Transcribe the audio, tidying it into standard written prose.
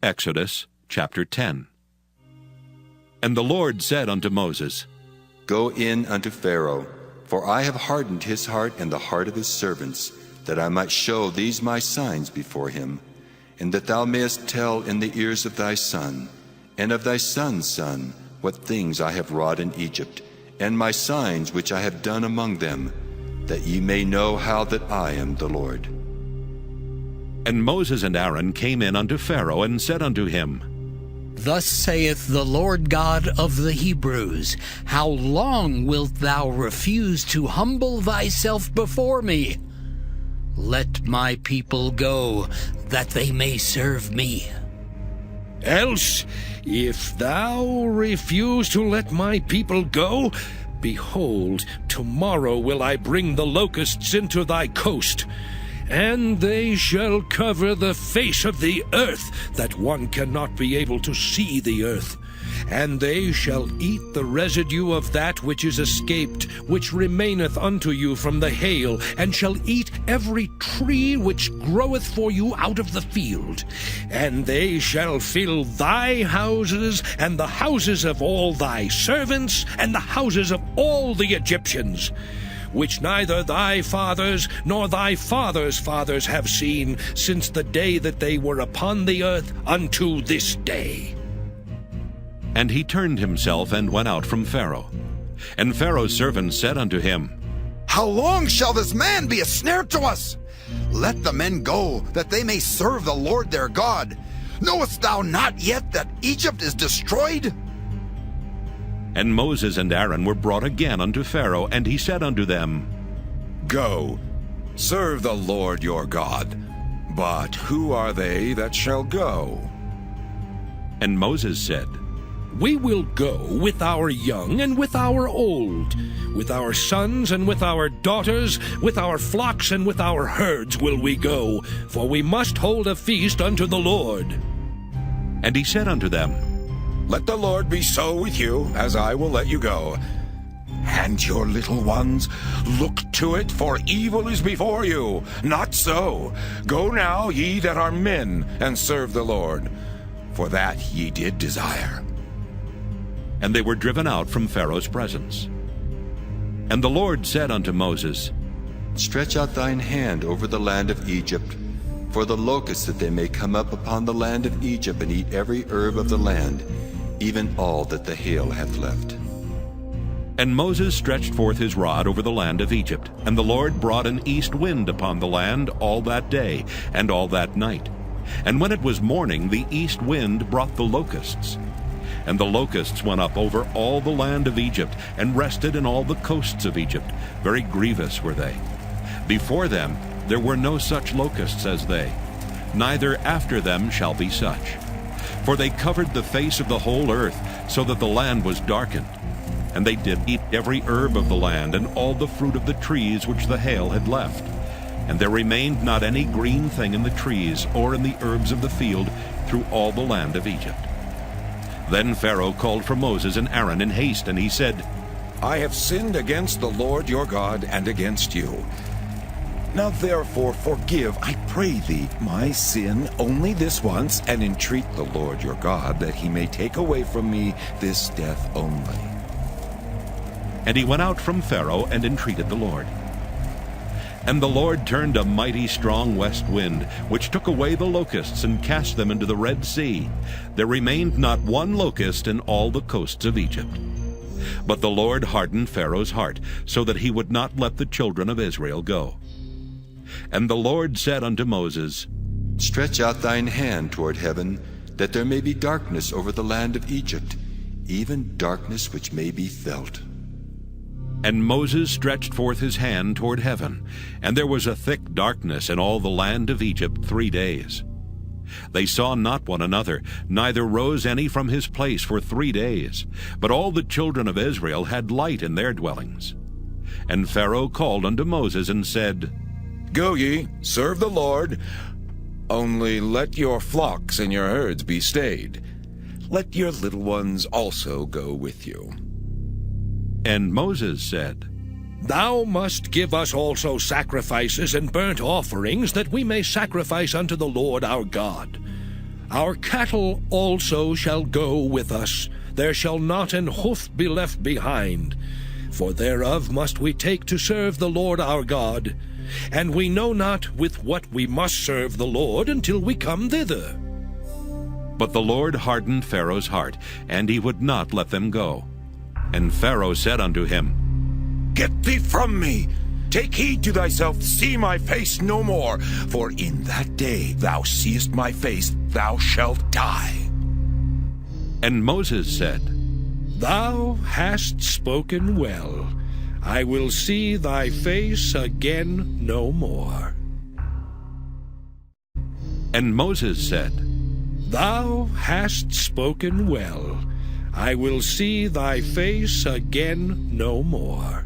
Exodus chapter 10. And the Lord said unto Moses, Go in unto Pharaoh, for I have hardened his heart and the heart of his servants, that I might show these my signs before him, and that thou mayest tell in the ears of thy son, and of thy son's son, what things I have wrought in Egypt, and my signs which I have done among them, that ye may know how that I am the Lord. And Moses and Aaron came in unto Pharaoh, and said unto him, Thus saith the Lord God of the Hebrews, How long wilt thou refuse to humble thyself before me? Let my people go, that they may serve me. Else, if thou refuse to let my people go, behold, tomorrow will I bring the locusts into thy coast, and they shall cover the face of the earth, that one cannot be able to see the earth. And they shall eat the residue of that which is escaped, which remaineth unto you from the hail, and shall eat every tree which groweth for you out of the field. And they shall fill thy houses, and the houses of all thy servants, and the houses of all the Egyptians, which neither thy fathers nor thy fathers' fathers have seen, since the day that they were upon the earth unto this day. And he turned himself and went out from Pharaoh. And Pharaoh's servants said unto him, How long shall this man be a snare to us? Let the men go, that they may serve the Lord their God. Knowest thou not yet that Egypt is destroyed? And Moses and Aaron were brought again unto Pharaoh, and he said unto them, Go, serve the Lord your God. But who are they that shall go? And Moses said, We will go with our young and with our old, with our sons and with our daughters, with our flocks and with our herds will we go, for we must hold a feast unto the Lord. And he said unto them, Let the Lord be so with you, as I will let you go. And your little ones, look to it, for evil is before you. Not so. Go now, ye that are men, and serve the Lord, for that ye did desire. And they were driven out from Pharaoh's presence. And the Lord said unto Moses, Stretch out thine hand over the land of Egypt, for the locusts, that they may come up upon the land of Egypt, and eat every herb of the land, even all that the hail hath left. And Moses stretched forth his rod over the land of Egypt, and the Lord brought an east wind upon the land all that day and all that night. And when it was morning, the east wind brought the locusts. And the locusts went up over all the land of Egypt, and rested in all the coasts of Egypt. Very grievous were they. Before them there were no such locusts as they, neither after them shall be such. For they covered the face of the whole earth, so that the land was darkened. And they did eat every herb of the land, and all the fruit of the trees which the hail had left. And there remained not any green thing in the trees, or in the herbs of the field, through all the land of Egypt. Then Pharaoh called for Moses and Aaron in haste, and he said, I have sinned against the Lord your God, and against you. Now therefore forgive, I pray thee, my sin only this once, and entreat the Lord your God, that he may take away from me this death only. And he went out from Pharaoh, and entreated the Lord. And the Lord turned a mighty strong west wind, which took away the locusts, and cast them into the Red Sea. There remained not one locust in all the coasts of Egypt. But the Lord hardened Pharaoh's heart, so that he would not let the children of Israel go. And the Lord said unto Moses, Stretch out thine hand toward heaven, that there may be darkness over the land of Egypt, even darkness which may be felt. And Moses stretched forth his hand toward heaven, and there was a thick darkness in all the land of Egypt 3 days. They saw not one another, neither rose any from his place for 3 days. But all the children of Israel had light in their dwellings. And Pharaoh called unto Moses, and said, Go ye, serve the Lord, only let your flocks and your herds be stayed. Let your little ones also go with you. And Moses said, Thou must give us also sacrifices and burnt offerings, that we may sacrifice unto the Lord our God. Our cattle also shall go with us. There shall not an hoof be left behind. For thereof must we take to serve the Lord our God. And we know not with what we must serve the Lord until we come thither. But the Lord hardened Pharaoh's heart, and he would not let them go. And Pharaoh said unto him, Get thee from me! Take heed to thyself, see my face no more, for in that day thou seest my face, thou shalt die. And Moses said, Thou hast spoken well. I will see thy face again no more. And Moses said, Thou hast spoken well. I will see thy face again no more.